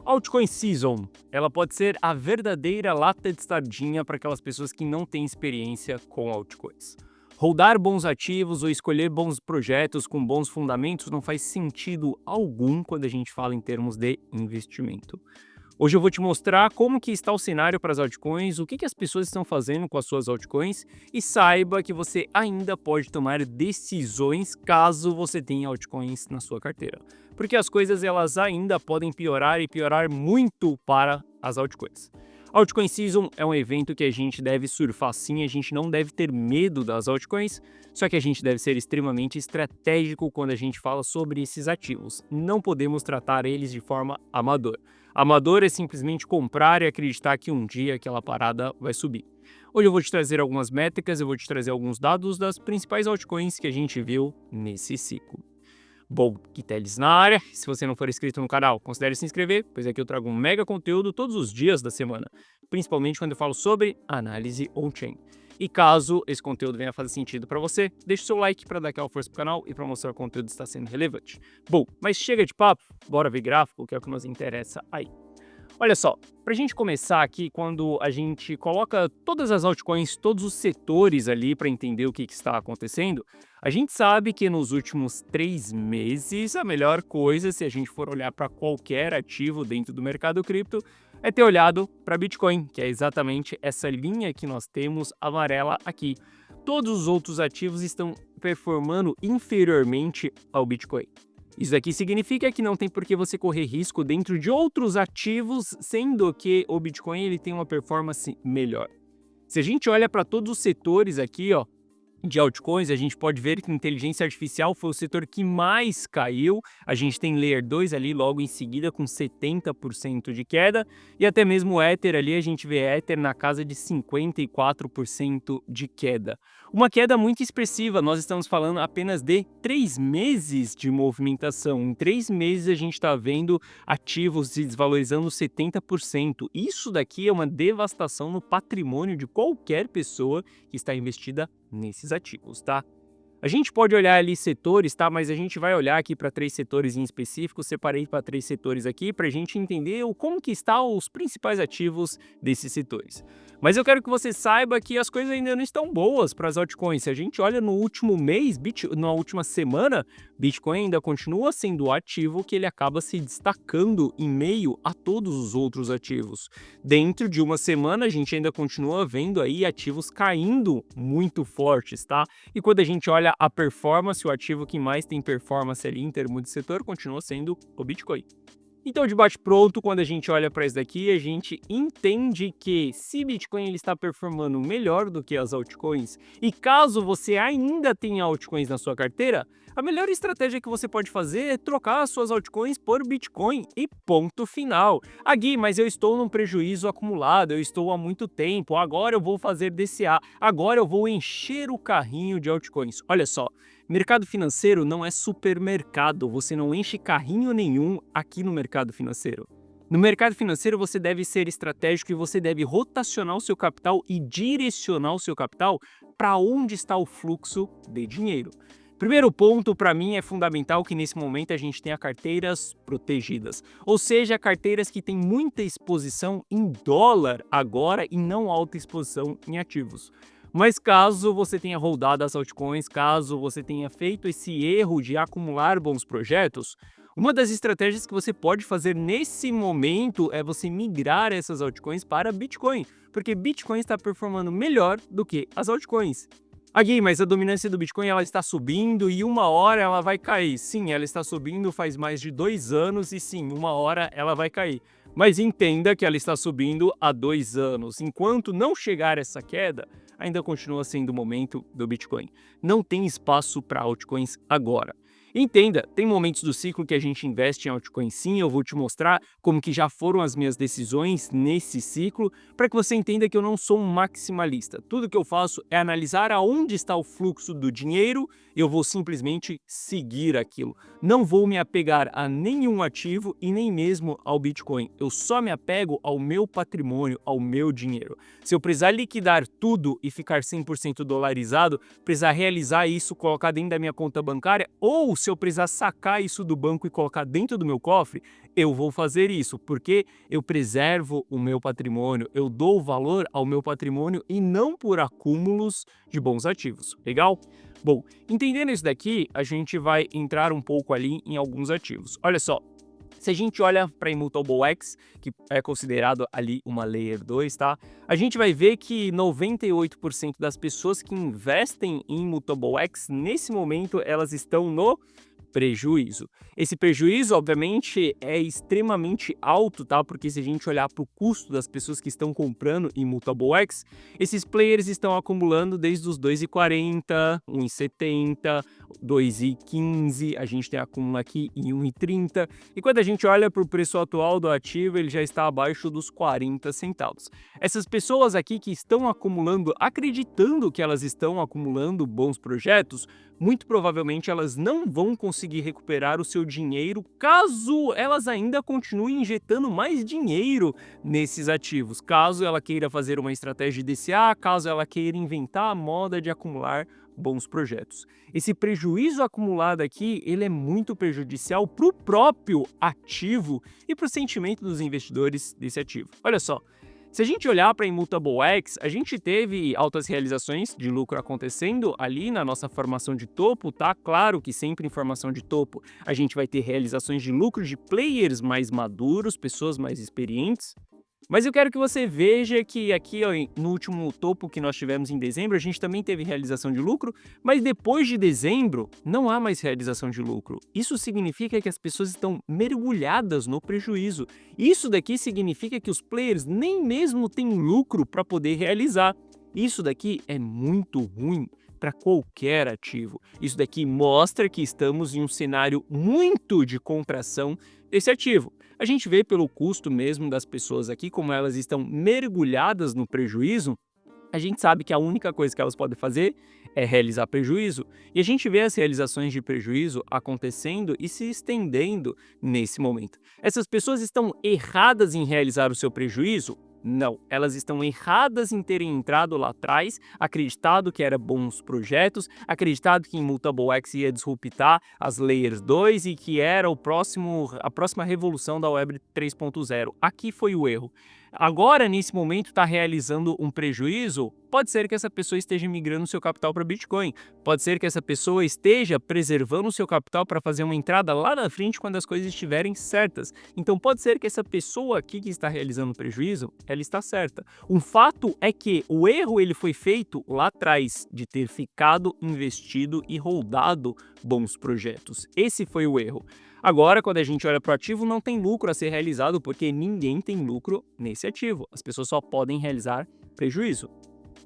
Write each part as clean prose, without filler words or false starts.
Altcoin Season, ela pode ser a verdadeira lata de sardinha para aquelas pessoas que não têm experiência com altcoins. Holdar bons ativos ou escolher bons projetos com bons fundamentos não faz sentido algum quando a gente fala em termos de investimento. Hoje eu vou te mostrar como que está o cenário para as altcoins, o que as pessoas estão fazendo com as suas altcoins e saiba que você ainda pode tomar decisões caso você tenha altcoins na sua carteira. Porque as coisas elas ainda podem piorar e piorar muito para as altcoins. Altcoin Season é um evento que a gente deve surfar sim, a gente não deve ter medo das altcoins, só que a gente deve ser extremamente estratégico quando a gente fala sobre esses ativos. Não podemos tratar eles de forma amadora. Amador é simplesmente comprar e acreditar que um dia aquela parada vai subir. Hoje eu vou te trazer algumas métricas, eu vou te trazer alguns dados das principais altcoins que a gente viu nesse ciclo. Bom, Quiteles na área. Se você não for inscrito no canal, considere se inscrever, pois aqui eu trago um mega conteúdo todos os dias da semana, principalmente quando eu falo sobre análise on-chain. E caso esse conteúdo venha fazer sentido para você, deixe o seu like para dar aquela força pro canal e para mostrar que o conteúdo está sendo relevante. Bom, mas chega de papo, bora ver gráfico, que é o que nos interessa aí. Olha só, para a gente começar aqui, quando a gente coloca todas as altcoins, todos os setores ali para entender o que está acontecendo, a gente sabe que nos últimos 3 meses, a melhor coisa, se a gente for olhar para qualquer ativo dentro do mercado cripto, é ter olhado para Bitcoin, que é exatamente essa linha que nós temos amarela aqui. Todos os outros ativos estão performando inferiormente ao Bitcoin. Isso aqui significa que não tem por que você correr risco dentro de outros ativos, sendo que o Bitcoin ele tem uma performance melhor. Se a gente olha para todos os setores aqui, ó, de altcoins, a gente pode ver que inteligência artificial foi o setor que mais caiu. A gente tem Layer 2 ali logo em seguida com 70% de queda e até mesmo o Ether ali, a gente vê Ether na casa de 54% de queda. Uma queda muito expressiva, nós estamos falando apenas de 3 meses de movimentação. Em 3 meses a gente está vendo ativos se desvalorizando 70%. Isso daqui é uma devastação no patrimônio de qualquer pessoa que está investida nesses ativos, tá? A gente pode olhar ali setores, tá? Mas a gente vai olhar aqui para 3 setores em específico, separei para 3 setores aqui para a gente entender como que estão os principais ativos desses setores. Mas eu quero que você saiba que as coisas ainda não estão boas para as altcoins. Se a gente olha no último mês, na última semana, Bitcoin ainda continua sendo o ativo que ele acaba se destacando em meio a todos os outros ativos. Dentro de uma semana, a gente ainda continua vendo aí ativos caindo muito fortes, tá? E quando a gente olha a performance, o ativo que mais tem performance ali em termos de setor continua sendo o Bitcoin. Então, de bate-pronto, quando a gente olha para isso daqui, a gente entende que se Bitcoin ele está performando melhor do que as altcoins, e caso você ainda tenha altcoins na sua carteira, a melhor estratégia que você pode fazer é trocar as suas altcoins por Bitcoin e ponto final. Ah, Gui, mas eu estou num prejuízo acumulado, eu estou há muito tempo, agora eu vou fazer DCA, agora eu vou encher o carrinho de altcoins. Olha só, mercado financeiro não é supermercado, você não enche carrinho nenhum aqui no mercado financeiro. No mercado financeiro você deve ser estratégico e você deve rotacionar o seu capital e direcionar o seu capital para onde está o fluxo de dinheiro. Primeiro ponto, para mim, é fundamental que nesse momento a gente tenha carteiras protegidas, ou seja, carteiras que têm muita exposição em dólar agora e não alta exposição em ativos. Mas caso você tenha holdado as altcoins, caso você tenha feito esse erro de acumular bons projetos, uma das estratégias que você pode fazer nesse momento é você migrar essas altcoins para Bitcoin, porque Bitcoin está performando melhor do que as altcoins. Gui, mas a dominância do Bitcoin ela está subindo e uma hora ela vai cair. Sim, ela está subindo faz mais de 2 anos e sim, uma hora ela vai cair. Mas entenda que ela está subindo há 2 anos. Enquanto não chegar essa queda, ainda continua sendo o momento do Bitcoin. Não tem espaço para altcoins agora. Entenda, tem momentos do ciclo que a gente investe em altcoin sim, eu vou te mostrar como que já foram as minhas decisões nesse ciclo, para que você entenda que eu não sou um maximalista. Tudo que eu faço é analisar aonde está o fluxo do dinheiro eu vou simplesmente seguir aquilo. Não vou me apegar a nenhum ativo e nem mesmo ao Bitcoin. Eu só me apego ao meu patrimônio, ao meu dinheiro. Se eu precisar liquidar tudo e ficar 100% dolarizado, precisar realizar isso, colocar dentro da minha conta bancária, ou se eu precisar sacar isso do banco e colocar dentro do meu cofre, eu vou fazer isso, porque eu preservo o meu patrimônio, eu dou valor ao meu patrimônio e não por acúmulos de bons ativos. Legal? Bom, entendendo isso daqui, a gente vai entrar um pouco ali em alguns ativos. Olha só, se a gente olha para a Immutable X, que é considerado ali uma Layer 2, tá? A gente vai ver que 98% das pessoas que investem em Immutable X, nesse momento, elas estão no prejuízo. Esse prejuízo, obviamente, é extremamente alto, tá? Porque se a gente olhar para o custo das pessoas que estão comprando Immutable X, esses players estão acumulando desde os 2,40, 1,70, 2,15, a gente tem acúmulo aqui em 1,30, e quando a gente olha para o preço atual do ativo, ele já está abaixo dos 40 centavos. Essas pessoas aqui que estão acumulando, acreditando que elas estão acumulando bons projetos, muito provavelmente elas não vão conseguir recuperar o seu dinheiro caso elas ainda continuem injetando mais dinheiro nesses ativos. Caso ela queira fazer uma estratégia de DCA, caso ela queira inventar a moda de acumular bons projetos. Esse prejuízo acumulado aqui, ele é muito prejudicial para o próprio ativo e para o sentimento dos investidores desse ativo. Olha só, se a gente olhar para a Immutable X, a gente teve altas realizações de lucro acontecendo ali na nossa formação de topo, tá? Claro que sempre em formação de topo a gente vai ter realizações de lucro de players mais maduros, pessoas mais experientes. Mas eu quero que você veja que aqui, ó, no último topo que nós tivemos em dezembro, a gente também teve realização de lucro, mas depois de dezembro não há mais realização de lucro. Isso significa que as pessoas estão mergulhadas no prejuízo. Isso daqui significa que os players nem mesmo têm lucro para poder realizar. Isso daqui é muito ruim para qualquer ativo. Isso daqui mostra que estamos em um cenário muito de contração desse ativo. A gente vê pelo custo mesmo das pessoas aqui, como elas estão mergulhadas no prejuízo, a gente sabe que a única coisa que elas podem fazer é realizar prejuízo. E a gente vê as realizações de prejuízo acontecendo e se estendendo nesse momento. Essas pessoas estão erradas em realizar o seu prejuízo? Não, elas estão erradas em terem entrado lá atrás, acreditado que eram bons projetos, acreditado que Immutable X ia disruptar as Layers 2 e que era a próxima revolução da Web 3.0. Aqui foi o erro. Agora, nesse momento, está realizando um prejuízo, pode ser que essa pessoa esteja migrando seu capital para Bitcoin, pode ser que essa pessoa esteja preservando o seu capital para fazer uma entrada lá na frente quando as coisas estiverem certas. Então pode ser que essa pessoa aqui que está realizando prejuízo, ela está certa. Um fato é que o erro ele foi feito lá atrás, de ter ficado investido e holdado bons projetos. Esse foi o erro. Agora, quando a gente olha para o ativo, não tem lucro a ser realizado, porque ninguém tem lucro nesse ativo. As pessoas só podem realizar prejuízo.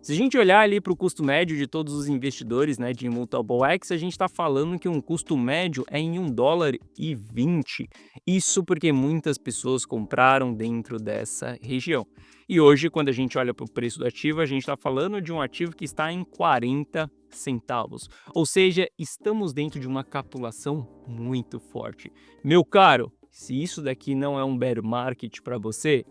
Se a gente olhar ali para o custo médio de todos os investidores, né, de Immutable X, a gente está falando que um custo médio é em $1,20. Isso porque muitas pessoas compraram dentro dessa região. E hoje, quando a gente olha para o preço do ativo, a gente está falando de um ativo que está em 40 centavos. Ou seja, estamos dentro de uma capitulação muito forte. Meu caro, se isso daqui não é um bear market para você,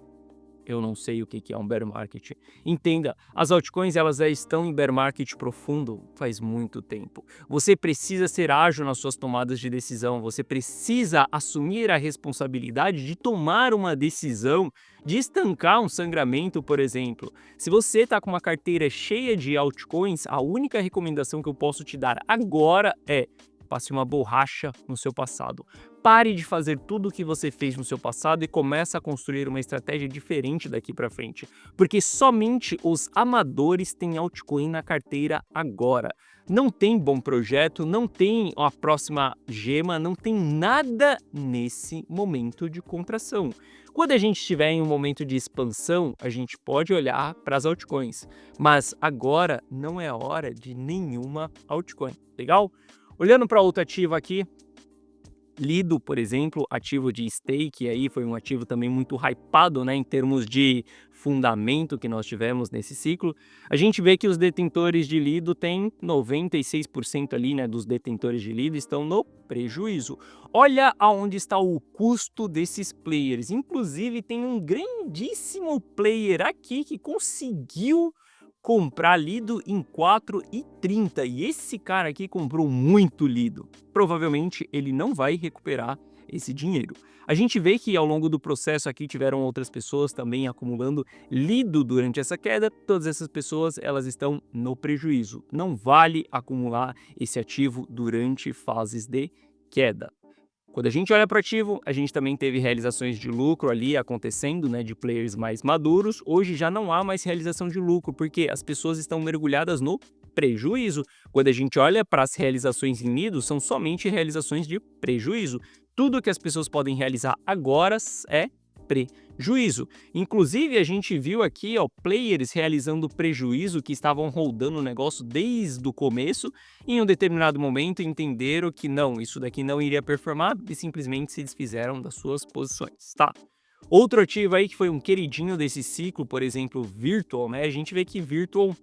eu não sei o que é um bear market. Entenda, as altcoins elas já estão em bear market profundo faz muito tempo. Você precisa ser ágil nas suas tomadas de decisão, você precisa assumir a responsabilidade de tomar uma decisão, de estancar um sangramento, por exemplo. Se você está com uma carteira cheia de altcoins, a única recomendação que eu posso te dar agora é: passe uma borracha no seu passado. Pare de fazer tudo o que você fez no seu passado e comece a construir uma estratégia diferente daqui para frente. Porque somente os amadores têm altcoin na carteira agora. Não tem bom projeto, não tem a próxima gema, não tem nada nesse momento de contração. Quando a gente estiver em um momento de expansão, a gente pode olhar para as altcoins. Mas agora não é hora de nenhuma altcoin. Legal? Olhando para outro ativo aqui, Lido, por exemplo, ativo de stake, aí foi um ativo também muito hypado, né, em termos de fundamento que nós tivemos nesse ciclo. A gente vê que os detentores de Lido têm 96% ali, né, dos detentores de Lido estão no prejuízo. Olha aonde está o custo desses players. Inclusive, tem um grandíssimo player aqui que conseguiu comprar Lido em 4,30 e esse cara aqui comprou muito Lido. Provavelmente ele não vai recuperar esse dinheiro. A gente vê que ao longo do processo aqui tiveram outras pessoas também acumulando Lido durante essa queda. Todas essas pessoas elas estão no prejuízo. Não vale acumular esse ativo durante fases de queda. Quando a gente olha para o ativo, a gente também teve realizações de lucro ali acontecendo, né, de players mais maduros. Hoje já não há mais realização de lucro, porque as pessoas estão mergulhadas no prejuízo. Quando a gente olha para as realizações em Nido, são somente realizações de prejuízo. Tudo que as pessoas podem realizar agora é prejuízo. Inclusive, a gente viu aqui, ó, players realizando prejuízo que estavam rodando o negócio desde o começo e em um determinado momento entenderam que não, isso daqui não iria performar e simplesmente se desfizeram das suas posições, tá? Outro ativo aí que foi um queridinho desse ciclo, por exemplo, Virtual, né? A gente vê que Virtual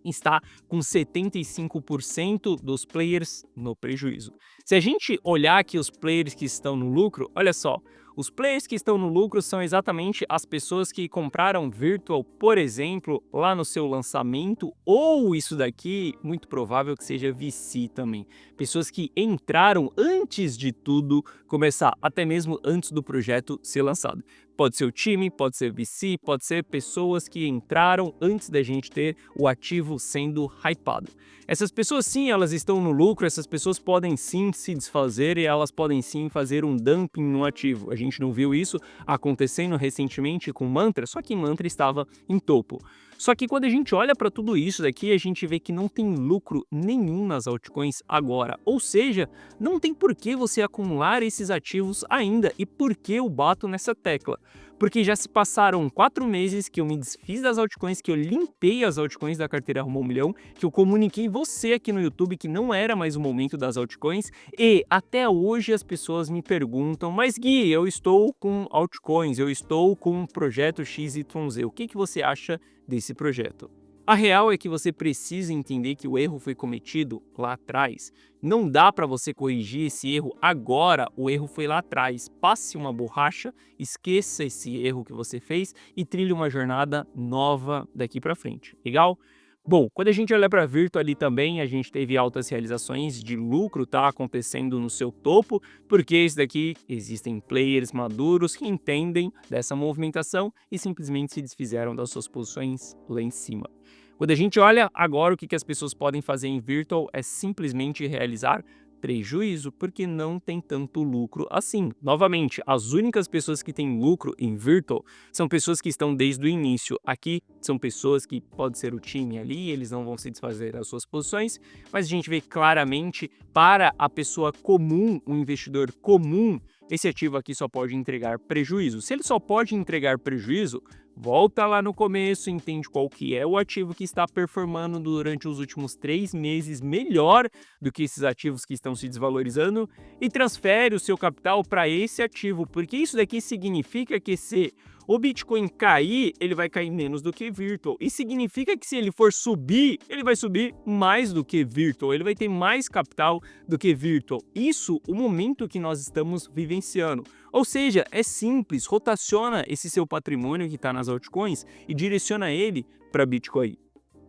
está com 75% dos players no prejuízo. Se a gente olhar aqui os players que estão no lucro, olha só, os players que estão no lucro são exatamente as pessoas que compraram Virtual, por exemplo, lá no seu lançamento, ou isso daqui, muito provável que seja VC também. Pessoas que entraram antes de tudo começar, até mesmo antes do projeto ser lançado. Pode ser o time, pode ser VC, pode ser pessoas que entraram antes da gente ter o ativo sendo hypado. Essas pessoas sim, elas estão no lucro, essas pessoas podem sim se desfazer e elas podem sim fazer um dumping no ativo. A gente não viu isso acontecendo recentemente com Mantra, só que Mantra estava em topo. Só que quando a gente olha para tudo isso daqui, a gente vê que não tem lucro nenhum nas altcoins agora. Ou seja, não tem por que você acumular esses ativos ainda. E por que eu bato nessa tecla? Porque já se passaram 4 meses que eu me desfiz das altcoins, que eu limpei as altcoins da carteira Rumo 1 Milhão, que eu comuniquei você aqui no YouTube que não era mais o momento das altcoins, e até hoje as pessoas me perguntam, mas Gui, eu estou com altcoins, eu estou com um projeto XYZ, o que você acha desse projeto? A real é que você precisa entender que o erro foi cometido lá atrás. Não dá para você corrigir esse erro agora, o erro foi lá atrás. Passe uma borracha, esqueça esse erro que você fez e trilhe uma jornada nova daqui para frente. Legal? Bom, quando a gente olha para a Virtu ali também, a gente teve altas realizações de lucro, tá, acontecendo no seu topo, porque isso daqui existem players maduros que entendem dessa movimentação e simplesmente se desfizeram das suas posições lá em cima. Quando a gente olha agora o que as pessoas podem fazer em Virtual é simplesmente realizar prejuízo, porque não tem tanto lucro assim. Novamente, as únicas pessoas que têm lucro em Virtual são pessoas que estão desde o início. Aqui são pessoas que pode ser o time ali, eles não vão se desfazer das suas posições, mas a gente vê claramente para a pessoa comum, um investidor comum, esse ativo aqui só pode entregar prejuízo. Se ele só pode entregar prejuízo, volta lá no começo, entende qual que é o ativo que está performando durante os últimos 3 meses melhor do que esses ativos que estão se desvalorizando e transfere o seu capital para esse ativo, porque isso daqui significa que se o Bitcoin cair, ele vai cair menos do que Virtual. E significa que se ele for subir, ele vai subir mais do que Virtual. Ele vai ter mais capital do que Virtual. Isso, o momento que nós estamos vivenciando. Ou seja, é simples, rotaciona esse seu patrimônio que está nas altcoins e direciona ele para Bitcoin.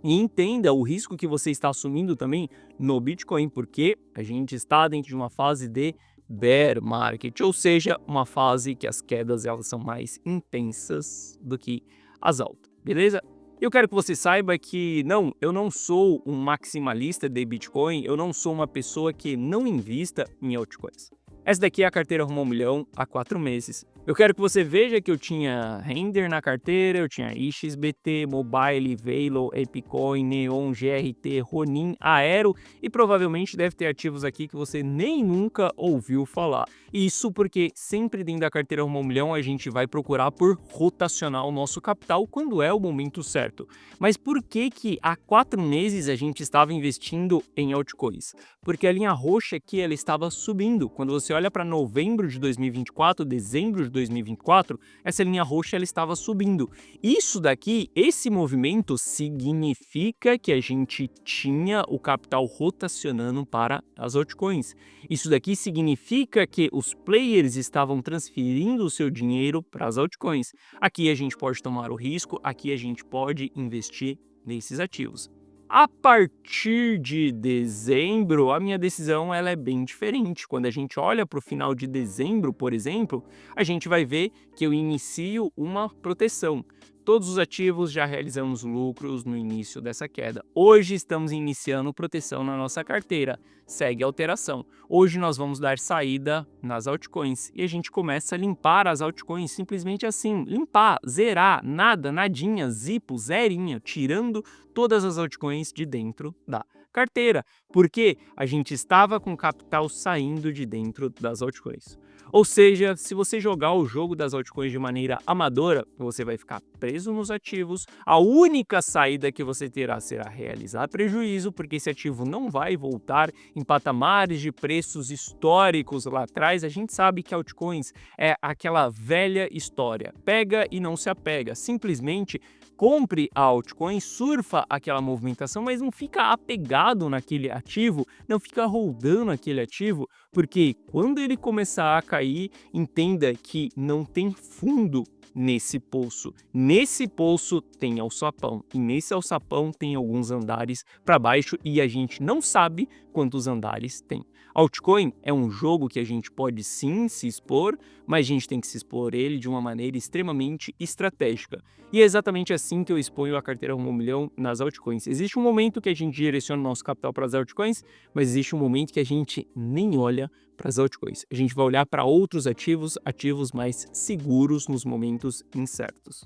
E entenda o risco que você está assumindo também no Bitcoin, porque a gente está dentro de uma fase de bear market, ou seja, uma fase que as quedas elas são mais intensas do que as altas, beleza? Eu quero que você saiba que não, eu não sou um maximalista de Bitcoin, eu não sou uma pessoa que não invista em altcoins. Essa daqui é a carteira Rumo 1 Milhão há 4 meses. Eu quero que você veja que eu tinha Render na carteira, eu tinha IXBT, Mobile, Velo, Epicoin, Neon, GRT, Ronin, Aero e provavelmente deve ter ativos aqui que você nem nunca ouviu falar. Isso porque sempre dentro da carteira Rumo ao Milhão a gente vai procurar por rotacionar o nosso capital quando é o momento certo. Mas por que que há 4 meses a gente estava investindo em altcoins? Porque a linha roxa aqui ela estava subindo. Quando você olha para novembro de 2024, dezembro de 2024, essa linha roxa ela estava subindo. Isso daqui, esse movimento significa que a gente tinha o capital rotacionando para as altcoins. Isso daqui significa que os players estavam transferindo o seu dinheiro para as altcoins. Aqui a gente pode tomar o risco, aqui a gente pode investir nesses ativos. A partir de dezembro, a minha decisão ela é bem diferente. Quando a gente olha para o final de dezembro, por exemplo, a gente vai ver que eu inicio uma proteção. Todos os ativos já realizamos lucros no início dessa queda. Hoje estamos iniciando proteção na nossa carteira. Segue a alteração. Hoje nós vamos dar saída nas altcoins e a gente começa a limpar as altcoins simplesmente assim. Limpar, zerar, nada, nadinha, zipo, zerinha, tirando todas as altcoins de dentro da carteira, porque a gente estava com capital saindo de dentro das altcoins. Ou seja, se você jogar o jogo das altcoins de maneira amadora, você vai ficar preso nos ativos, a única saída que você terá será realizar prejuízo, porque esse ativo não vai voltar em patamares de preços históricos lá atrás. A gente sabe que altcoins é aquela velha história, pega e não se apega, simplesmente compre a altcoin, surfa aquela movimentação, mas não fica apegado naquele ativo, não fica holdando aquele ativo, porque quando ele começar a cair, entenda que não tem fundo nesse poço. Nesse poço tem alçapão, e nesse alçapão tem alguns andares para baixo e a gente não sabe quantos andares tem. Altcoin é um jogo que a gente pode sim se expor, mas a gente tem que se expor ele de uma maneira extremamente estratégica. E é exatamente assim que eu exponho a carteira Rumo ao Milhão nas altcoins. Existe um momento que a gente direciona o nosso capital para as altcoins, mas existe um momento que a gente nem olha para as altcoins. A gente vai olhar para outros ativos, ativos mais seguros nos momentos incertos.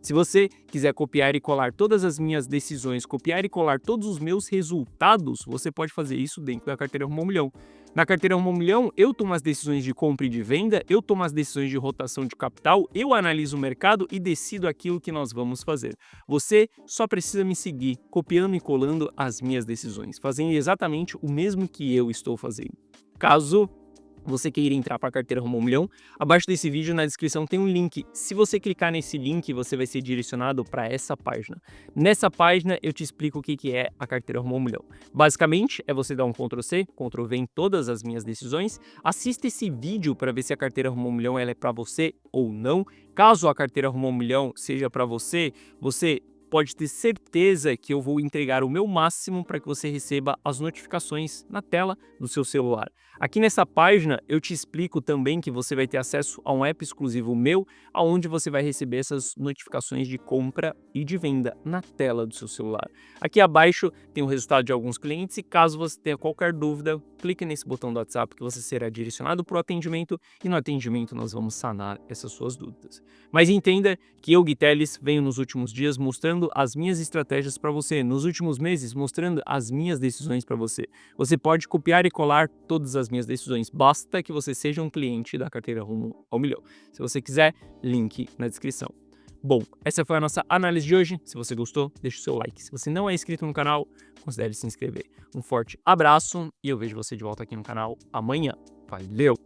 Se você quiser copiar e colar todas as minhas decisões, copiar e colar todos os meus resultados, você pode fazer isso dentro da carteira Rumo ao Milhão. Na carteira Rumo ao Milhão, eu tomo as decisões de compra e de venda, eu tomo as decisões de rotação de capital, eu analiso o mercado e decido aquilo que nós vamos fazer. Você só precisa me seguir, copiando e colando as minhas decisões, fazendo exatamente o mesmo que eu estou fazendo. Caso você queira entrar para a carteira Rumo ao Milhão, abaixo desse vídeo na descrição tem um link. Se você clicar nesse link, você vai ser direcionado para essa página. Nessa página eu te explico o que é a carteira Rumo ao Milhão. Basicamente é você dar um Ctrl+C, Ctrl+V em todas as minhas decisões. Assista esse vídeo para ver se a carteira Rumo ao Milhão ela é para você ou não. Caso a carteira Rumo ao Milhão seja para você, você pode ter certeza que eu vou entregar o meu máximo para que você receba as notificações na tela do seu celular. Aqui nessa página eu te explico também que você vai ter acesso a um app exclusivo meu, onde você vai receber essas notificações de compra e de venda na tela do seu celular. Aqui abaixo tem o resultado de alguns clientes e caso você tenha qualquer dúvida, clique nesse botão do WhatsApp que você será direcionado para o atendimento e no atendimento nós vamos sanar essas suas dúvidas. Mas entenda que eu, Gui Teles, venho nos últimos dias mostrando as minhas estratégias para você, nos últimos meses mostrando as minhas decisões para você. Você pode copiar e colar todas as minhas decisões, basta que você seja um cliente da carteira Rumo ao Milhão. Se você quiser, link na descrição. Bom, essa foi a nossa análise de hoje. Se você gostou, deixa o seu like. Se você não é inscrito no canal, considere se inscrever. Um forte abraço e eu vejo você de volta aqui no canal amanhã. Valeu!